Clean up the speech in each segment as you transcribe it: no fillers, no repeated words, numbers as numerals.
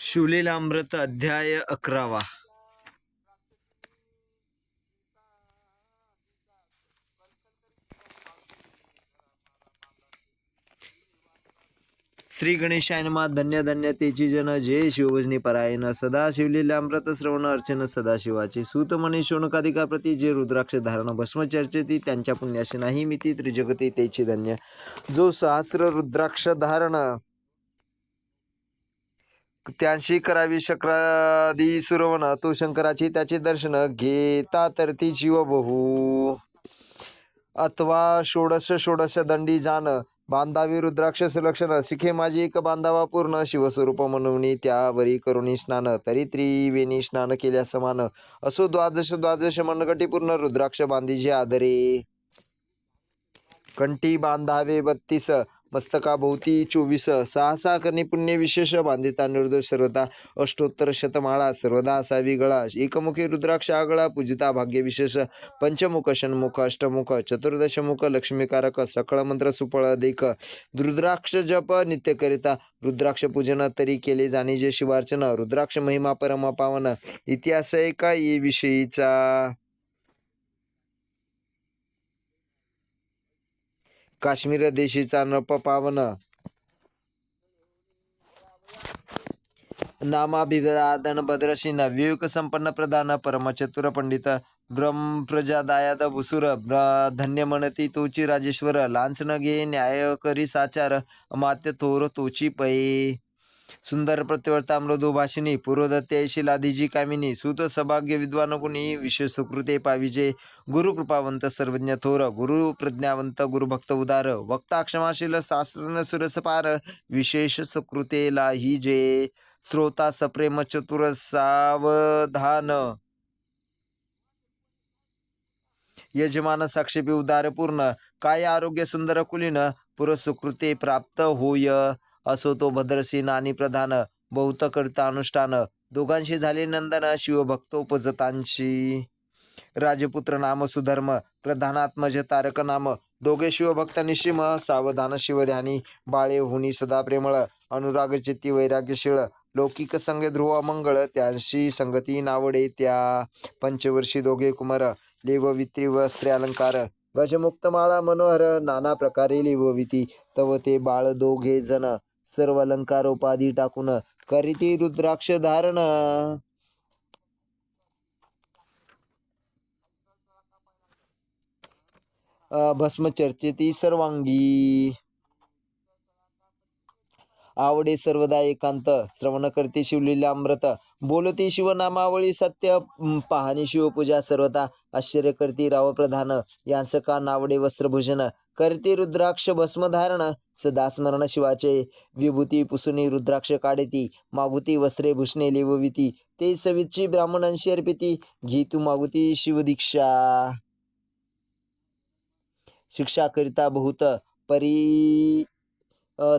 शिवलीलामृत अध्याय 11. श्री गणेशाय नमः. धन्य धन्य तेची जन जे शिवभजनी परायण सदा शिवलीलामृत श्रवण अर्चन सदाशिवाचे सूत म्हणे शोणकाधिका प्रती जे रुद्राक्ष धारण भस्म चर्चेती त्यांच्या पुण्याशी नाही मिती त्रिजगती तेची धन्य. जो सहस्र रुद्राक्ष धारण त्यांशी करावी शक्रादी सुरवण तो शंकराची त्याचे दर्शन घेता तर ती जीव बहु अथवा षोडश दंडी जाण बांधावी रुद्राक्ष सुलक्षण शिखे माझी एक बांधावा पूर्ण शिवस्वरूप म्हणून त्यावरी करुणी स्नान तरी त्रिवेणी स्नान केल्या समान असो द्वादश मनगटी पूर्ण रुद्राक्ष बांधीजे आदरे कंठी बांधावे 32 मस्तकाभोवती 24 सहा करणी पुण्य विशेष बांधिता निर्दोष सर्वता अष्टोत्तर शतमाळा सर्वदा असावी गळा एकमुखी रुद्राक्ष आगळा पूजिता भाग्य विशेष पंचमुख षण्मुख अष्टमुख चतुर्दशमुख लक्ष्मीकारक सकळ मंत्र सुफळ देख रुद्राक्ष जप नित्य करिता रुद्राक्ष पूजन तरी केले जाणे जे शिवार्चन रुद्राक्ष महिमा परम पावन इतिहास एका विषयीचा काश्मीर देशीचा नप पावन नामाभिवादन भद्रशीन विवेक संपन्न प्रधान परमचतुर पंडित ब्रह्मप्रजादायाद भुसुर धन्य म्हणती तोची राजेश्वर लांछन घे न्याय करी साचार अमात्य थोर तोची पै सुंदर प्रतिवर्ता मृदू भाषिणी पूर्वदत्ते लाधीजी कामिनी सुत सभाग्य विद्वान गुणी विशेष सुकृते पाविजे गुरु कृपावंत सर्वज्ञ थोर गुरु प्रज्ञावंत गुरुभक्त उदार वक्ता क्षमाशील शास्त्रज्ञ सुरसपार विशेष सुकृतेला ही जे श्रोता सप्रेम चतुर सावधान यजमान साक्षेपी उदार पूर्ण काय आरोग्य सुंदर कुलीन पुरसुकृते प्राप्त होय असो तो भद्रसेन आणि प्रधान बहुत करता अनुष्ठान दोघांशी झाले नंदन शिवभक्तोपजतांशी राजपुत्र नाम सुधर्म प्रधानात्मज तारक नाम दोघे शिवभक्त निशिम सावधान शिवध्यानी बाळे हुनी सदा प्रेमळ अनुराग चित्ती वैराग्यशीळ लौकिक संग ध्रुव मंगळ त्यांशी संगती नावडे त्या पंचवर्षी दोघे कुमार लेववित्री व स्त्रियालंकार गजमुक्त माळा मनोहर नाना प्रकारे लेवविती तव ते बाळ दोघे जण सर्व अलंकार उपाधी टाकून करीती रुद्राक्ष धारण भस्म चर्चेती सर्वांगी आवडे सर्वदा एकांत श्रवण करते शिवलीलामृत बोलती शिवनामावळी सत्य पाहणी शिवपूजा सर्वता आश्चर्य करती राव प्रधान यांसका नावडे वस्त्रभूषण करते रुद्राक्ष भस्मधारण सदा स्मरण शिवाचे विभूती पुसुनी रुद्राक्ष काढती मागुती वस्त्रे भूषणे लेवविती ते सविची ब्राह्मणांशी अर्पिती घी तू मागुती शिवदीक्षा शिक्षा करिता बहुत परी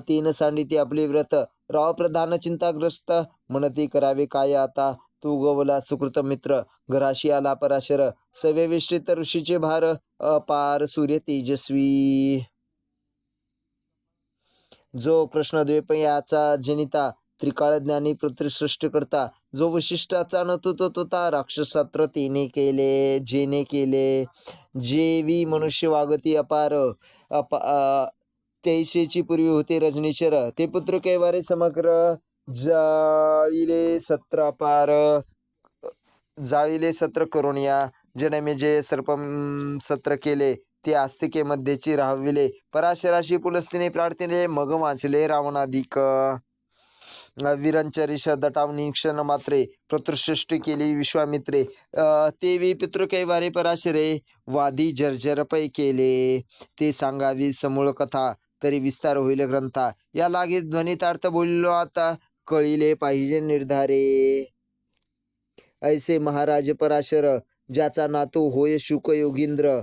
तीन सांडिती आपले व्रत राव प्रधान चिंताग्रस्त म्हणती करावे काय आता तू गवला सुकृत मित्र घराशी आला पराशर सव्यविष्टित ऋषीचे भार अपार सूर्य तेजस्वी जो कृष्णद्वेप याचा जनिता त्रिकाळ ज्ञानी पृथ्वीसृष्टी करता जो वशिष्ठाचा नतुता राक्षसात्र तेने केले जेने केले जेवी मनुष्य वागती अपार तैसेची पूर्वी होते रजनीचर ते पुत्र कैवारे समग्र जाळीले सत्र करुणिया जनमे जे सर्पम सत्र केले ते आस्तिके मध्येची राहविले पराशराशी पुलस्तीने प्रार्थने मग वाचले रावणाधिक विरंचरिष दटावनी क्षण मात्रे प्रतृसृष्टी केली विश्वामित्रे तेवी पितृकैवारे पराशरे वादी जर्जर पै केले ते सांगावी समूळ कथा तरी विस्तार होईल ग्रंथा या लागे ध्वनितार्थ बोललो आता कळिले पाहिजे निर्धारे ऐसे महाराज पराशर ज्याचा नातू होय शुक योगींद्र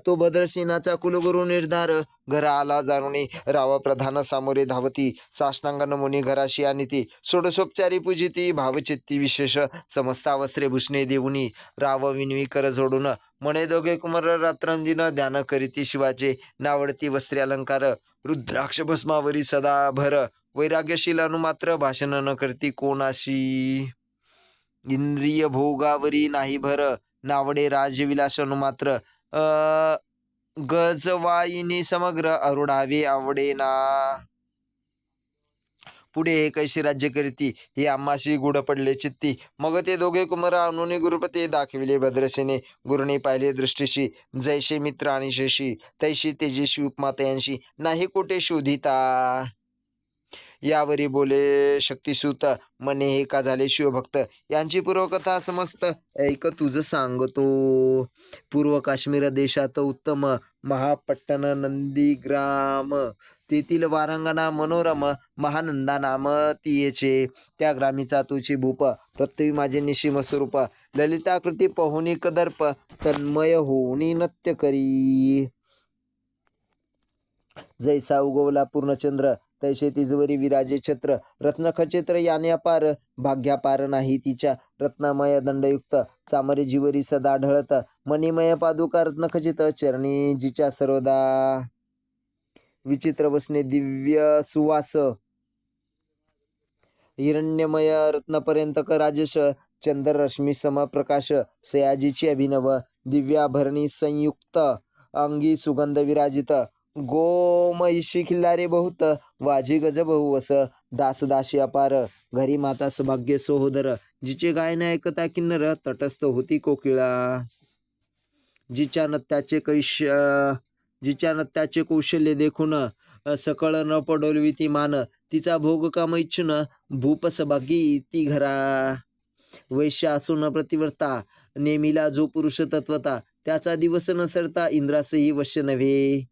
तो भद्रसेनाचा कुलगुरु निर्धार घरा आला जाणुनी राव प्रधान सामोरे धावती साष्टांग नमुनी घराशी आणिती षोडशोपचारी पूजिती भावचित्ती विशेष समस्ता वस्त्रे भूषणे देऊनी राव विनवी कर जोडून म्हणे दोघे कुमार रात्रंजीन ध्यान करीती शिवाचे नावडती वस्त्रे अलंकार रुद्राक्ष भस्मावरी सदा भर वैराग्यशील अनुमात्र भाषण न करती कोणाशी. इंद्रिय भोगावरी नाही भर नावडे राजविलास अनुमात्र गजवाईनी समग्र अरुणावे आवडेना. पुढे हे कैसे राज्य करीती हे आम्हाशी गुढ पडले चित्ती. मग ते दोघे कुमार आणून गुरुपते दाखविले भद्रसेने. गुरुने पाहिले दृष्टीशी जैसे मित्र आणि शशी तैशी तेजेशी उपमा तयांशी नाही कोठे शोधिता. यावरी बोले शक्तिसूत मने हे का झाले शिवभक्त यांची पूर्वकथा समस्त ऐक तुझ सांगतो. पूर्व काश्मीर देशात उत्तम महापट्टण नंदीग्राम तेथील वारांगणा मनोरम महानंदा नाम तियेचे. त्या ग्रामीचा तुझी भूप प्रत्यवी माझे निशिम स्वरूप ललिताकृती पहुनी कदर्प तन्मय होऊनी नृत्य करी. जैसा उगवला पूर्णचंद्र तैसे तिजवरी विराजे छत्र. रत्नखचित्र याने अपार भाग्यापार नाही तिच्या. रत्नमय दंडयुक्त चामरे जीवरी सदा ढळत. मणिमय पादुका रत्नखचित चरणी जिच्या सर्वदा. विचित्र वसने दिव्य सुवास हिरण्यमय रत्नपर्यंतक राजश. चंद्र रश्मी सम प्रकाश सयाजीची अभिनव. दिव्याभरणी संयुक्त अंगी सुगंध विराजित. गोमहिषी खिल्लारे बहुत वाजी गज बहुवस. दासदासी अपार घरी माता सौभाग्य सोहोदर. जिचे गायन ऐकता किन्नर तटस्थ होती कोकिळा. जिच्या नत्याचे कौशल्य देखून सकळ न पडोलवी ती मान. तिचा भोग काम इच्छुन भूप सभागी ती घरा. वैश्य असून प्रतिवर्ता नेमिला जो पुरुष तत्वता. त्याचा दिवस न सरता इंद्रासही वश्य नव्हे.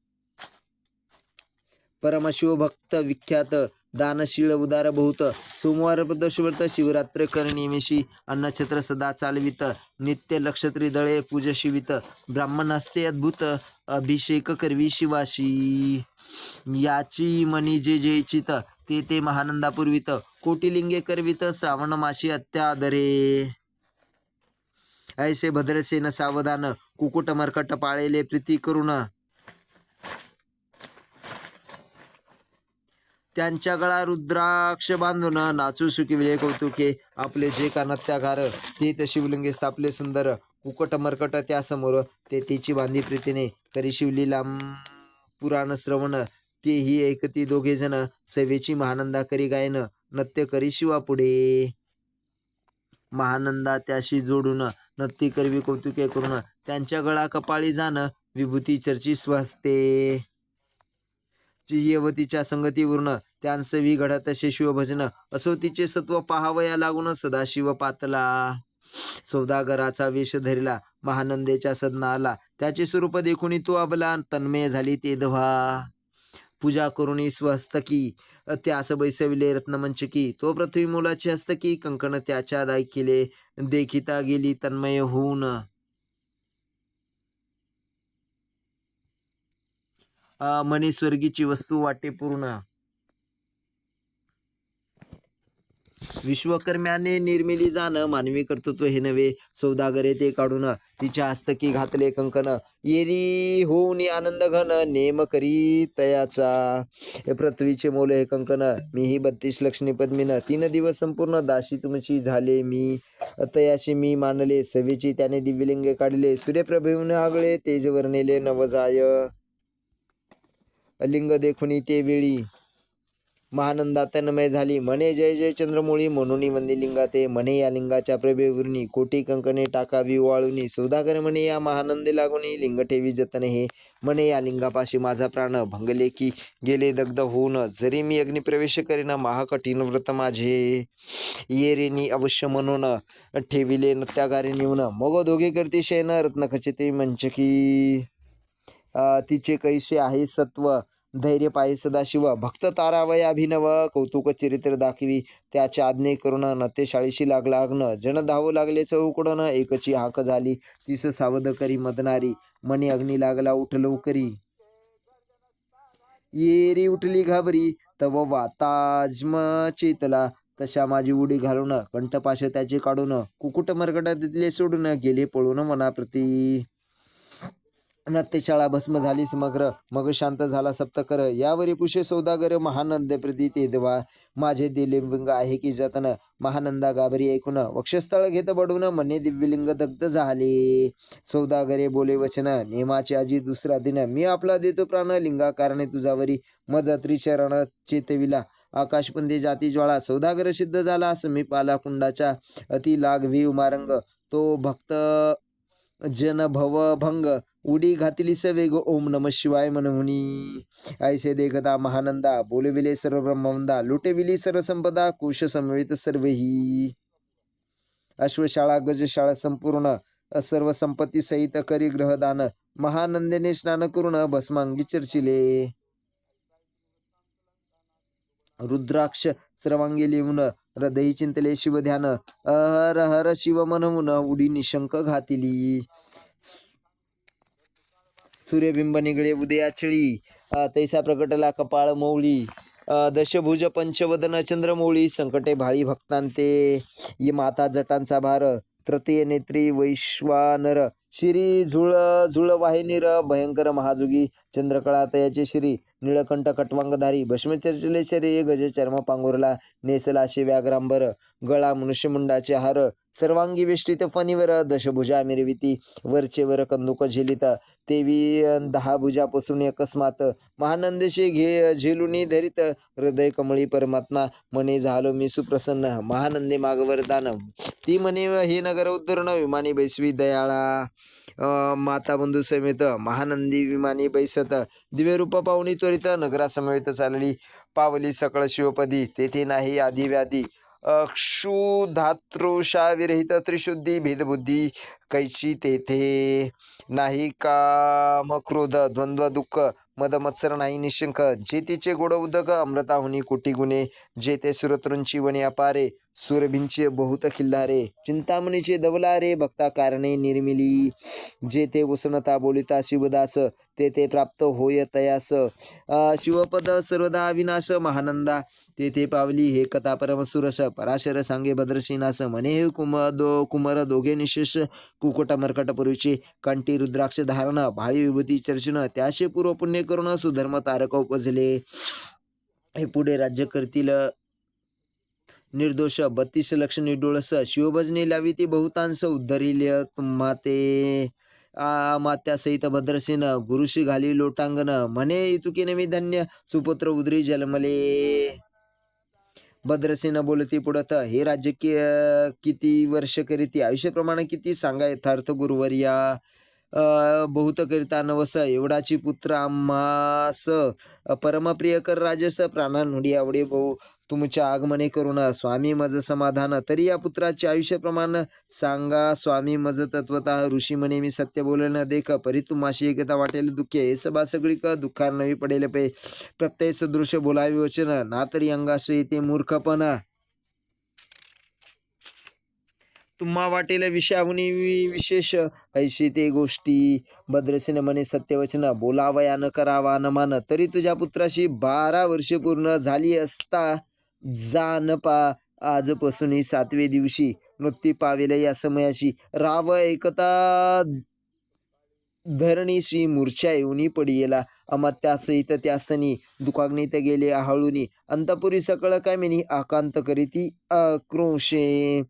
परमशिवभक्त विख्यात दानशील उदार बहुत. सोमवार प्रदोषव्रत शिवरात्र कर नेमिषी. अन्नछत्र सदा चालवित नित्य लक्षत्री दळे पूजशिवित. ब्राह्मण असते अद्भुत अभिषेक करवी शिवाशी. याची मनी जे जे इच्छित ते ते महानंदा पुरवित. कोटिलिंगे करवित श्रावण माशी अत्यादरे. ऐसे भद्रसेन सावधान कुकुट मरकट पाळेले प्रीती करून. त्यांच्या गळा रुद्राक्ष बांधून नाचू सुखविले कौतुके. आपले जे का नत्यागार ते ते शिवलिंगे स्थापले सुंदर. कुकट मरकट त्यासमोर ते तिची बांधी प्रीतीने. करी शिवलीला पुराण श्रवण तेही ऐकती दोघे जण. सेवेची महानंदा करी गायन नृत्य करी शिवा पुढे. महानंदा त्याशी जोडून नृत्य करवी कौतुके करून. त्यांच्या गळा कपाळी जाण विभूती चर्ची स्वहस्ते. यवतीच्या संगतीवरून त्यांसवी घडत तसे शिवभजन. असो तिचे सत्व पहावया लागून सदाशिव पातला. सौदागराचा वेश धरिला महानंदेच्या सदना आला. त्याचे स्वरूप देखून तो अबला तन्मय झाली तेधवा. पूजा करुणी स्वहस्तकी त्यास बैसविले रत्नमंचकी. तो पृथ्वी मुलाची हस्तकी कंकण त्याच्या दाखिले. देखिता गेली तन्मय होऊन. मनी स्वर्गीची वस्तू वाटे पूर्ण. विश्वकर्म्याने निर्मिली जाण मानवी कर्तृत्व हे नव्हे. सौदागरे ते काढून तिच्या हस्तकी घातले कंकण. येरी होऊन आनंद घन नेम करी तयाचा. हे पृथ्वीचे मोल हे कंकण. मीही 32 लक्ष्मी पद्मीन 3 दिवस संपूर्ण दासी तुमची झाले मी. तयाशी मी मानले सवेची त्याने दिव्यलिंगे काढले. सूर्यप्रभेने आगळे तेज वर्णिले नवजाय. लिंग देखुनी ते वेळी महानंदा तन्मय झाली. म्हणे जय जय चंद्रमौळी म्हणून वंदी लिंगा ते. म्हणे या लिंगाच्या प्रभेवरुनी कोटी कंकणे टाकावी वाळुनी. सौदागर म्हणे या महानंदे लागुनी लिंग ठेवी जतन हे. म्हणे या लिंगापाशी माझा प्राण भंगले की गेले दग्ध होऊन. जरी मी अग्निप्रवेश करीन महाकठीण व्रत माझे. येरेनी अवश्य म्हणून ठेविले नत्यागारी नेऊन. मग दोघे करती शयन रत्नखचिते मंचकी. तिचे कैसे आहे सत्व धैर्य पायी सदाशिव. भक्त तारावय अभिनव कौतुक चरित्र दाखवी. त्याच्या आज्ञे करून नत्यशाळीशी लागला अग्न. जन धावू लागले चौकडून एकची हाक झाली तीस सावध करी मदनारी. मनी अग्नी लागला उठ लवकरी. येरी उठली घाबरी तव वाताज्म चेतला. तशा माझी उडी घालून कंठपाश त्याचे काढून. कुकुट मरकट तिथले सोडून गेले पळून मनाप्रती. नत्यशाळा भस्म झाली समग्र, मग शांत झाला सप्तकर. यावरी पुषे सौदागर महानंद प्रती देवा, माझे दिलिंग आहे की जतन. महानंदा गाभरी ऐकून वक्षस्थळ घेत बडून, मने दिव्यलिंग दग्ध झाले. सौदागरे बोले वचन, नेमाचे आजी दुसरा दिन, मी आपला देतो प्राण, लिंगा कारणे तुझावरी मज त्रिचरण चेतविला. आकाशपुंदे जाती ज्वाळा, सौदागर सिद्ध झाला, समीप आला कुंडाच्या, अति लागवी उमारंग. तो भक्त जन भवभंग, उडी घातली सवेग, ओम नम शिवाय म्हणूनी. ऐसे देखता महानंदा, बोलविले सर्व ब्रह्मवंदा, लुटविली सर्व संपदा, कुश समवेत सर्वही. अश्वशाळा गजशाळा संपूर्ण, सर्व संपत्ती सहित करी ग्रहदान. महानंदेने स्नान करून भस्मांगी चर्चिले. रुद्राक्ष सर्वांगी लिहून, हृदयी चिंतले शिवध्यान. हर हर शिव म्हणून, उडी निशंक घातिली. सूर्यबिंब निगळे उदयाचळी, तैसा प्रकटला कपाळ मौळी. दशभुज पंचवदन चंद्रमौळी, संकटे भाळी भक्तांते. ये माता जटांचा भार, तृतीय नेत्री वैश्वानर. शिरी झुळ झुळ वाहिनीर, भयंकर महाजुगी. चंद्रकळा तयाचे श्री, निळकंठ कटवांगधारी. भस्मचर्चिले शरीर, गज चर्म पांगुरला. नेसला शे व्याघ्रांबर, गळा मनुष्यमुंडाचे हार. सर्वांगी वेष्टित फणीवर, दशभुजा मिरविती. वरचे वर कंदुक झेलित, तेवी 10 भुजा पसरून अकस्मात. महानंदेशे झेलुनी धरित, हृदय कमळी परमात्मा. मने झालो मी सुप्रसन्न, महानंदे माग वरदान. ती म्हणे हे नगर उद्धरण, विमानी बैसवी दयाळा. माता बंधू समेत, महानंदी विमानी बैसत. दिव्य रूप पाहुणी त्वरित, नगरासमवेत चालली. पावली सकळ शिवपदी, तेथे नाही आधी व्याधी. क्षुधातृषा विरहित त्रिशुद्धी, भेदबुद्धी कैची तेथे. नाही काम क्रोध द्वंद्व दुःख, मद मत्सर नाही निशंक. जे तिचे गोड उदक, अमृताहुनी कोटी गुणे. जे ते सुरतरूंची वने अपारे, सुरभींचे बहुत खिल्लारे. चिंतामणीचे दवलारे, भक्ता कारणे निर्मिली. जे ते उसनता बोलिता शिवदास, ते ते प्राप्त होय तयास. शिवपद सर्वदा अविनाश, महानंदा तेथे पावली हे कथा परमसुरस. पराशर सांगे भद्रसेनास, म्हणे हे कुमर दोघे निशेष. कुकुट मर्कट पूर्वीचे, कंठी रुद्राक्ष धारण. भाळी विभूती चर्चन, त्याचे पूर्व पुण्य करून सुधर्म तारक उपजले. हे पुढे राज्य करतील निर्दोष, 32 लक्ष निर्डोळस. शिवभजनी लावी ती बहुतांश, उद्धरिल तुम्हा ते. मात्या सहित भद्रसेन, गुरुशी घाली लोटांगण. म्हणे इतुकीने मी धन्य, सुपुत्र उदरी जन्मले. भद्रसेन बोलती पुढत, हे राज्य किती वर्ष करीती, आयुष्याप्रमाणे किती सांगा यथार्थ गुरुवर्या. बहुत करिता नवस, एवढाची पुत्र आम्हास. परमप्रिय कर राजस, प्राणांनुडी आवडे भाऊ. तुमच्या आगमने करून स्वामी मज समाधान. तरी या पुत्राचे आयुष्य प्रमाण सांगा स्वामी मज तत्वतः. ऋषी म्हणे मी सत्य बोले न देख, परी तुम्हाशी एकता वाटेल दुःख. हे सभा सगळी दुःखार नवी पडेल पे. प्रत्यय सदृश बोलावी वचन, ना तरी अंगास येते मूर्खपणा. तुम्हा वाटेल विषयाहुनी विशेष, ऐशी ते गोष्टी. भद्रसेन म्हणे सत्यवचन, बोलावया न करावा न मान. तरी तुझ्या पुत्राशी 12 वर्षे पूर्ण झाली असता, जानपा आजपासून 7वे दिवशी मृत्यू पावेल. या समयाशी राव एकता धरणीशी मूर्छा येऊनी पडियेला. अमात्यासहित त्यासनी दुखाग्नीत गेले आहळूनी. अंतपुरी सकळ कामिनी, आकांत करीती आक्रोशे.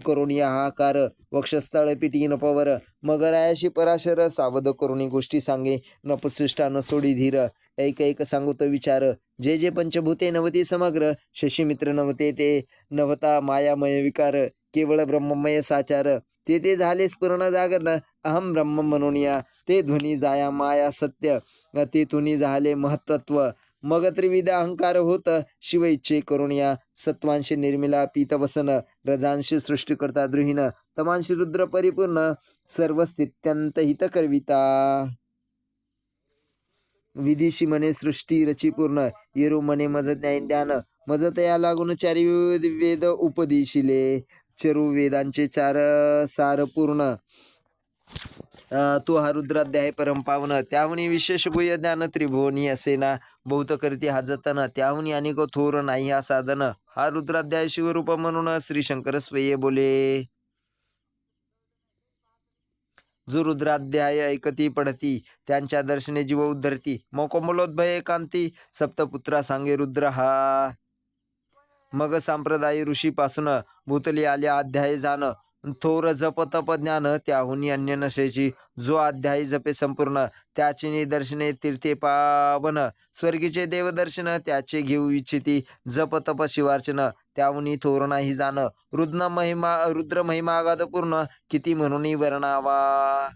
करुणी हाहाकार, वक्षस्थळ पिटी नपवर. मगरायाशी पराशर, सावध करुणी गोष्टी सांगे. नपशिष्टा न सोडी धीर, ऐक ऐक सांगतो विचार. जे जे पंचभूते नवती समग्र, शशीमित्र नव्हते ते नव्हता मायामय विकार. केवळ ब्रह्ममय साचार, ते ते झाले स्फुरण जागरण. अहम ब्रह्म म्हणून या, ते ध्वनी जाया माया सत्य. तेथुनी झाले महत्त्व, मग त्रिविध अहंकार होत. शिव इच्छे करून या, सत्वांशी निर्मिला पीतवसन. रजांशी सृष्टी करता द्रुहीन, तमांशी रुद्र परिपूर्ण. सर्व स्थित्यंत हित करविता. विधीशी म्हणे सृष्टी रची पूर्ण. येरू म्हणे मज ज्ञान ध्यान. मज तया लागून चारी वेद उपदेशिले. चरु वेदांचे 4 सार पूर्ण. तो हा रुद्राध्याय परमपावन. त्याहुनी विशेष गुह्य ज्ञान त्रिभुवनी असेना. बहुत करती हा जतन, त्याहुनी अनेक थोर नाही हा साधन. हा रुद्राध्याय शिवरूप म्हणून श्री शंकर स्वये बोले. जो रुद्राध्याय ऐकती पडती त्यांच्या दर्शने जीव उद्धरती. मोकोमलोद्भय एकांती सप्तपुत्रा सांगे रुद्र हा. मग संप्रदायी ऋषीपासून भूतली आले अध्याय जाण. थोर जप तप ज्ञान त्याहुनी अन्य नसेची. जो अध्याय जपे संपूर्ण त्याचे निदर्शने तीर्थे पावन. स्वर्गीचे देवदर्शन त्याचे घेऊ इच्छिती. जप तप शिवार्चन त्याहुनी थोर नाही जाण. रुद्र महिमा अगाध पूर्ण किती म्हणून वर्णावा.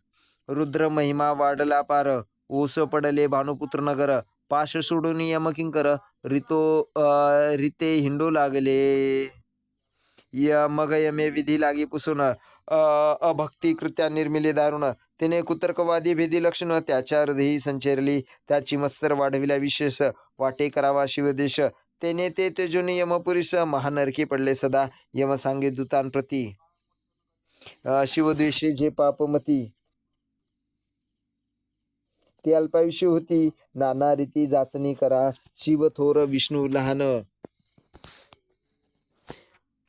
रुद्र महिमा वाढला पार ओस पडले भानुपुत्र नगर. पाश सोडून यमकिंकर रिते हिंडू लागले. मग यमे विधी लागी पुसून अभक्ती कृत्या निर्मिले दारुण. तिने कुतर्कवादी भेदी लक्षण त्याच्या हृदयी संचरली. त्याची मत्सर वाढविल्या विशेष वाटे करावा शिवदेश. तेने ते तेजून यमपुरीस महानरकी पडले सदा. यम सांगे दूतांप्रती शिवद्वेषी जे पापमती. ते अल्पायुष्य होती नाना रीती जाचणी करा. शिव थोर विष्णू लहान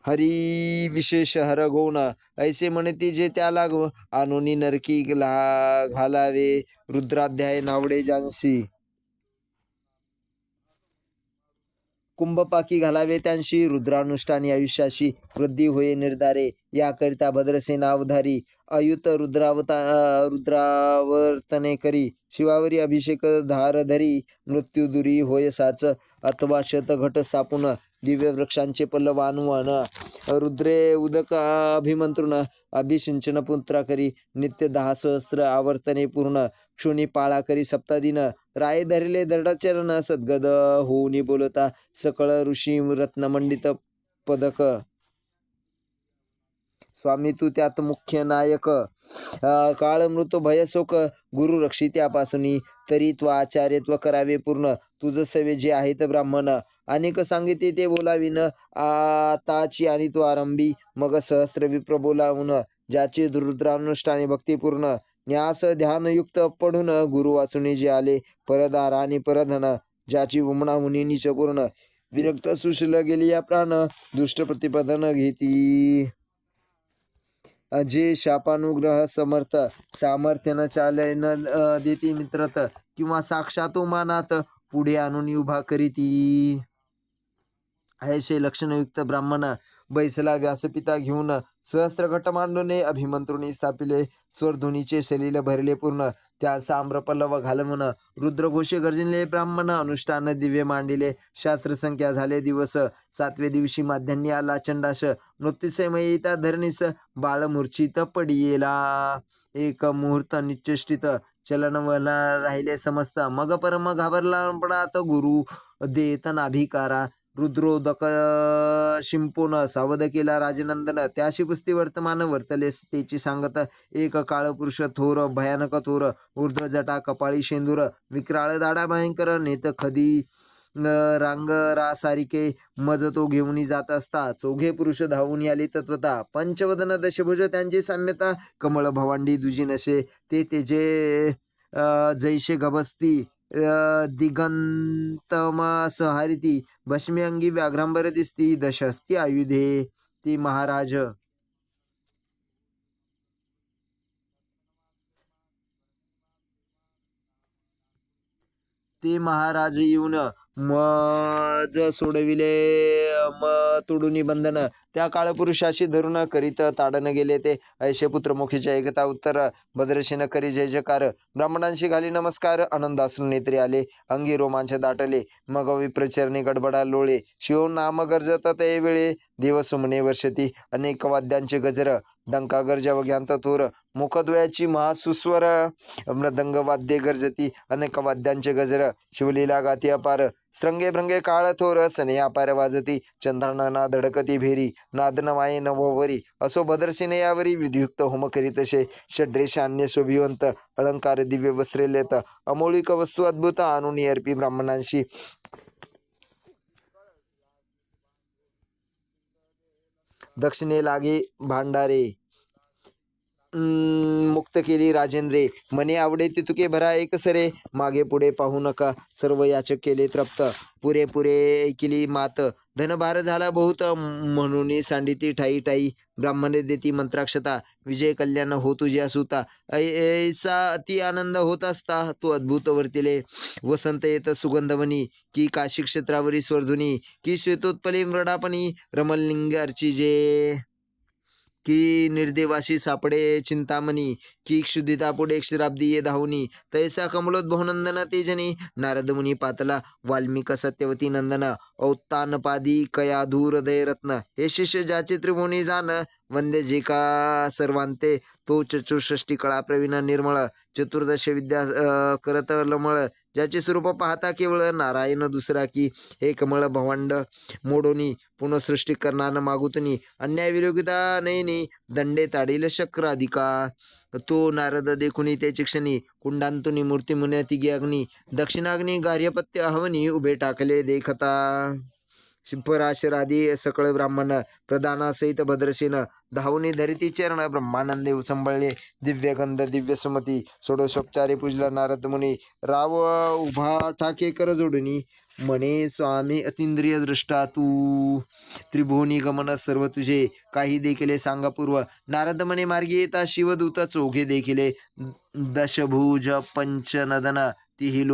हरी विशेष हर गौण. ऐसे म्हणती जे त्या लागव आणूनी नरकी घालावे. रुद्राध्याय नावडे जानशी कुंभपाकी घालावे त्यांशी. रुद्रानुष्ठानी आयुष्याशी वृद्धी होये निर्धारे. याकरिता भद्रसेना अवधारी अयुत रुद्रावर्तने करी. शिवावरी अभिषेक धारधरी मृत्युदुरी होय साच. अथवा शतघट स्थापून दिव्य वृक्षांचे पल्लव आणून. रुद्रे उदक अभिमंत्रुन अभिषिंचन पुत्रा करी. नित्य 10 सहस्र आवर्तने पूर्ण क्षुणी पाळा करी सप्तादिन. राये धरिले दृढचरण सद्गद होऊनी बोलता. सकळ ऋषी रत्नमंडित पदक स्वामी तू त्यात मुख्य नायक. काळ मृत भयशोक गुरु रक्षी त्यापासून. तरी त्वा आचार्यत्व करावे पूर्ण. तुझ सवे जे आहेत ब्राह्मण. अनेक सांगिते ते बोलाविन आताची आणि तो आरंभी. मग सहस्र विप्र बोलावून ज्याचे रुद्रानुष्ठाने भक्तीपूर्ण. न्यास ध्यानयुक्त पडून गुरु वाचुनी जे आले परदार आणि परधन. ज्याची उमणा हुनी निचपूर्ण विरक्त सुशील गेली या प्राण. दुष्ट प्रतिपदन घेती जे शापानुग्रह समर्थ. सामर्थ्य न चाले न देती मित्रत. किंवा साक्षात उमानात पुढे आणून उभा करीती. ऐसे लक्षणयुक्त ब्राह्मण बैसला व्यासपिता घेऊन. सहस्त्र घट मांडूने अभिमंत्रुनी स्थापिले. स्वरधुनीचे सलील भरले पूर्ण. त्या साम्रपल्लव घालवून रुद्रघोषे गर्जले ब्राह्मण. अनुष्ठान दिव्य मांडिले शास्त्र संख्या झाले दिवस. 7व्या दिवशी माध्यान्नी आला चंडाश. मृत्युसमयिता धरणीस बाळ मूर्छित पडियेला. एक मुहूर्त निश्चेष्टित चलन राहिले समस्त. मग परम घाबरला पडात गुरु देत नाभिकारा. रुद्रोदक शिंपून सावध केला राजनंदन. त्याशी पुस्ती वर्तमान वर्तले तेची सांगत. एक काळ पुरुष थोर भयानक थोर. ऊर्ध्व जटा कपाळी शेंदूर. विक्राळ दाडा भयंकर नेत खदी रांगरासारिके. मज तो घेऊन जात असता. चौघे पुरुष धावून आले तत्वता. पंचवदन दशभुज त्यांची साम्यता. कमळ भवांडी दुजी नशे ते तेजे जैसे गभस्ती. दिगंतमा सहारिती भस्मी अंगी व्याघ्रांबर दिसती. दशस्ती आयुधे ती महाराज. ते महाराज येऊन मज सोडविले तोडून बंधन. त्या काळपुरुषाशी धरून करीत ताडन गेले ते. ऐशे पुत्र मोक्षीच्या एकता उत्तर भद्रशेन करी जय जयकार. ब्राह्मणांशी घाली नमस्कार. आनंदाश्रू नेत्री आले अंगी रोमांच दाटले. मग विप्रचरणी गडबडा लोळे. शिव नाम गर्जत ते वेळे. देव सुमने वर्षती अनेक वाद्यांचे गजर. डंका गर्ज वग्यांत थोर. मुखद्वयाची महासुस्वर. मृदंग वाद्ये गर्जती अनेक वाद्यांचे गजर. शिवलीला गाती अपार. श्रंगे भ्रंगे काळ थोर. सने अपार वाजती. चंद्राना धडकती भेरी. नादन वाये नभोवरी. असो भद्रसेने यावरी. विधियुक्त होम करीत शे. षड्रेश अन्य शोभिवंत. अलंकार दिव्य वस्त्रे लेत. अमौलिक वस्तू अद्भुत आणून अर्पी ब्राह्मणांशी. दक्षिणे लागे भांडारे. मुक्त केली राजेंद्रे. मने आवडे तितुके भरा एक सरे. मागे पुढे पाहू नका सर्व याचक केले तृप्त. पुरे पुरे ऐकिली मात. धनभार झाला बहुत म्हणून सांडिती ठाई ठाई ब्राह्मणे देती मंत्राक्षता विजय कल्याण हो तुझ्या सुता ऐसा अति आनंद होत असता तो अद्भुत वर्तिले वसंत येत सुगंधवनी की काशी क्षेत्रावरी स्वर्धुनी की श्वेतोत्पली मृडापणी रमलिंग अर्चिजे की निर्देवाशी सापडे चिंतामणी की क्षुदिता पुढे क्षीराब्दी ये धावनी तैसा कमलोद्भवनंदन तेजनी नारद मुनी पातला वाल्मिक सत्यवती नंदन औत्तानपादी कया धूर हृदय रत्न हे शिष्य ज्याचे त्रिभुवनी जाण वंदे जे का सर्वांते तो चतुष्षष्टी कळा प्रवीण निर्मळ चतुर्दश विद्या करत लमळ ज्याचे स्वरूप पाहता केवळ नारायण दुसरा की हे कमळ भवांड मोडोनी पुनःसृष्टी करणार मागुतनी अन्याय विरोगिता नयनी दंडे ताडील शक्राधिका तो नारद देखुनी ते चिक्षणी कुंडांतुनी मूर्ती मुन्यातिगी अग्नी दक्षिणाग्नी गार्हपत्य हवनी उभे टाकले देखता पराशरादी सकळ ब्राह्मण प्रधानासहित भद्रसेन धावनी धरिती चरण ब्रह्मानंदे उसंबळले दिव्य गंध दिव्य सुमती षोडशोपचारे पूजला नारद मुनी राव उभा ठाके कर जोडणी म्हणे स्वामी अतिंद्रिय दृष्टा तू त्रिभुवनी गमन सर्व तुझे काही देखिले सांगा पूर्व नारद म्हणे मार्गी येता शिवदूत चौघे देखिले दशभुज पंचनदन तीही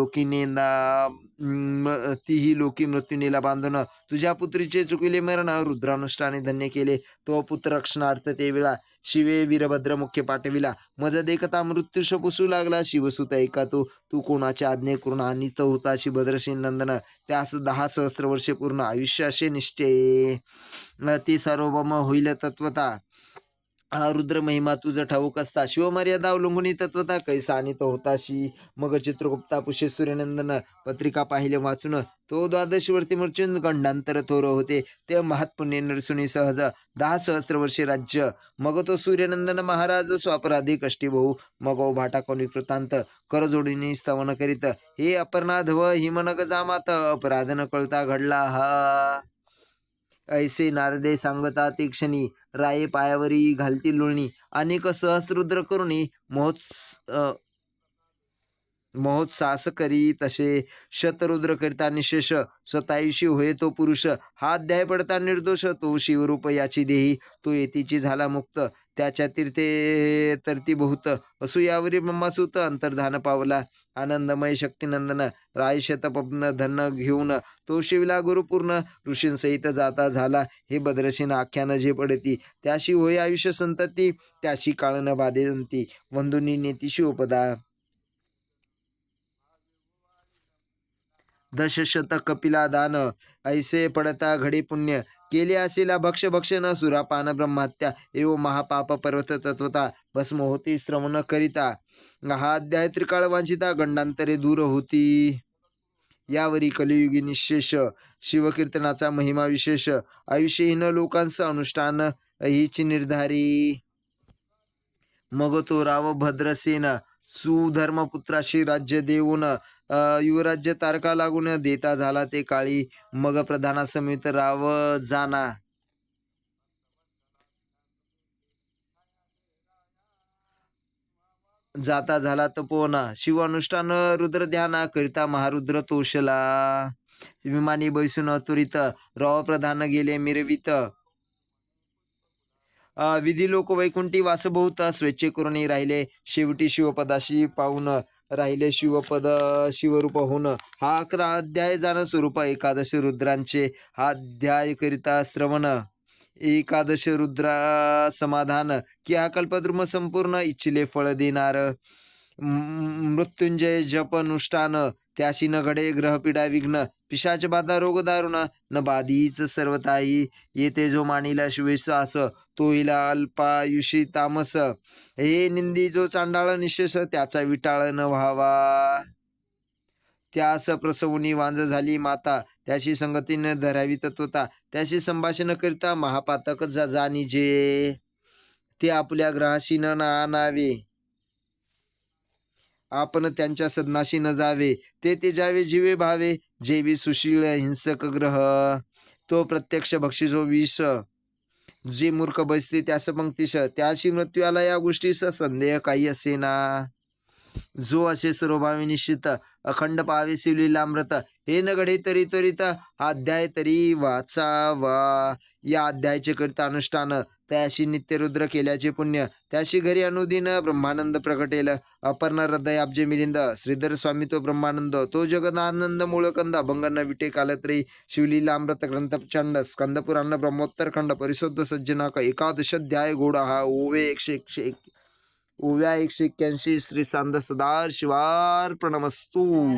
लोकी मृत्यूनेला बांधून तुझ्या पुत्रीचे चुकिले मरण रुद्रानुष्ठाने धन्य केले तो पुत्र रक्षणार्थ ते वेळा शिवे वीरभद्र मुख्य पाठविला मज देखता मृत्यूश पुसू लागला शिवसुत ऐका तू कोणाच्या आज्ञे करून आणीत होता भद्रसेन नंदन त्यास 10 सहस्र वर्षे पूर्ण आयुष्य असे निश्चय ती सार्वभौम होईल तत्वता रुद्र महिमा तुझ ठाऊक असता शिवमर्यादा उल्लंघुनी तत्वता कैसा आणि तो होताशी मग चित्रगुप्ता पुष्य सूर्यनंदन पत्रिका पाहिले वाचून तो 12 वर्ती मूर्छून गंडांतर थोर होते ते महात्पुण्य नरसुनी सहज 10 सहस्र वर्षे राज्य मग तो सूर्यनंदन महाराज स्वापराधी कष्टी भाऊ मग भाटा कोणी कृतांत कर जोडीने स्तवन करीत हे अपर्णाधव हिमनग जामात अपराध न कळता घडला हा ऐसे नारदे सांगता ते क्षणी राये पायावरी घालती लोळणी अनेक सहस्रुद्र करुणी महोत्सास करी तसे शतरुद्र करता निशेष 27 होय तो पुरुष हा अध्याय पडता निर्दोष तो शिवरूप याची देही तो येतीची झाला मुक्त त्याच्या तीर्थे तरती बहुत असूयावरी ब्रह्मासूत अंतर्धान पावला आनंदमय शक्तिनंदन राय शतपप्न धन घेऊन तो शिवला गुरुपूर्ण ऋषींसहित जाता झाला हे भद्रसेन आख्यान जे पडती त्याशी होय आयुष्य संतती त्याशी काळ न बाधेंती वंदुनी नेती शिवपदा दशशत कपिला दान ऐसे पडता घडी पुण्य केले असेला भक्ष भक्षण सुरापान ब्रह्महत्या एव महापाप पर्वत तत्वता भस्म होती श्रवण करिता हा अध्याय त्रिकाळ वांछिता गंडांतरे दूर होती यावरी कलियुगी निशेष शिवकीर्तनाचा महिमा विशेष आयुष्यहीन लोकांचं अनुष्ठान हीची निर्धारी मग तो राव भद्रसेन सुधर्मपुत्राशी राज्य देऊन युवराज्य तारका लागून देता झाला ते काळी मग प्रधानासमेत राव जाना जाता झाला तपोवना शिवानुष्ठान रुद्र ध्याना करिता महारुद्र तोषला विमानी बैसून त्वरित राव प्रधान गेले मिरवित विधी लोक वैकुंठी वासभूत स्वेच्छे करून राहिले शेवटी शिवपदाशी पाहून राहिले शिवपद शिवरूप होऊन हा 11 अध्याय जाण स्वरूप एकादश रुद्रांचे हा अध्याय करिता श्रवण एकादश रुद्रा समाधान की हा कल्पद्रुम संपूर्ण इच्छिले फळ देणार मृत्युंजय जप अनुष्ठान त्याशी न घडे ग्रहपीडा विघ्न पिशाच बाधा रोग दारुण न बाधीच सर्वताही येते जो मानिला शिवश्वास तो हिला अल्पायुषी तामस हे निंदी जो चांडाळ निशेष त्याचा विटाळ न व्हावा त्यास प्रसवनी वांज झाली माता त्याशी संगतीने धरावी तत्वता त्याशी संभाषण करता महापातक जाणीजे ते आपल्या ग्रहाशी न आणावे आपण त्यांच्या सदनाशी न जावे ते जावे जीवे भावे जेवी सुशील हिंसक ग्रह तो प्रत्यक्ष बक्षिसो विष जे मूर्ख बसते त्यास पंक्तीश त्याशी मृत्यू आला या गोष्टीस संदेह काही असे ना जो असे सर्वभावी निश्चित अखंड पाहावे शिवलीलामृत. हे न घडे तरी त्वरित हा अध्याय तरी वाचावा. या अध्यायाचे करीत अनुष्ठान त्याशी नित्य रुद्र केल्याचे पुण्य. त्याशी घरी अनुदिन ब्रह्मानंद प्रगटेल. अपर्ण हृदय अब्जे मिलिंद श्रीधर स्वामी तो ब्रह्मानंद. तो जगदानंद मूळकंद अभंग न विटे कालत्रयी. शिवलीलामृत ग्रंथ प्रचंड स्कंद पुराण ब्रह्मोत्तर खंड परिशुद्ध सज्जनाक. एकादशाध्याय घोडा हा ओव्या 181. श्री सांद सदाशिवार्पणमस्तू.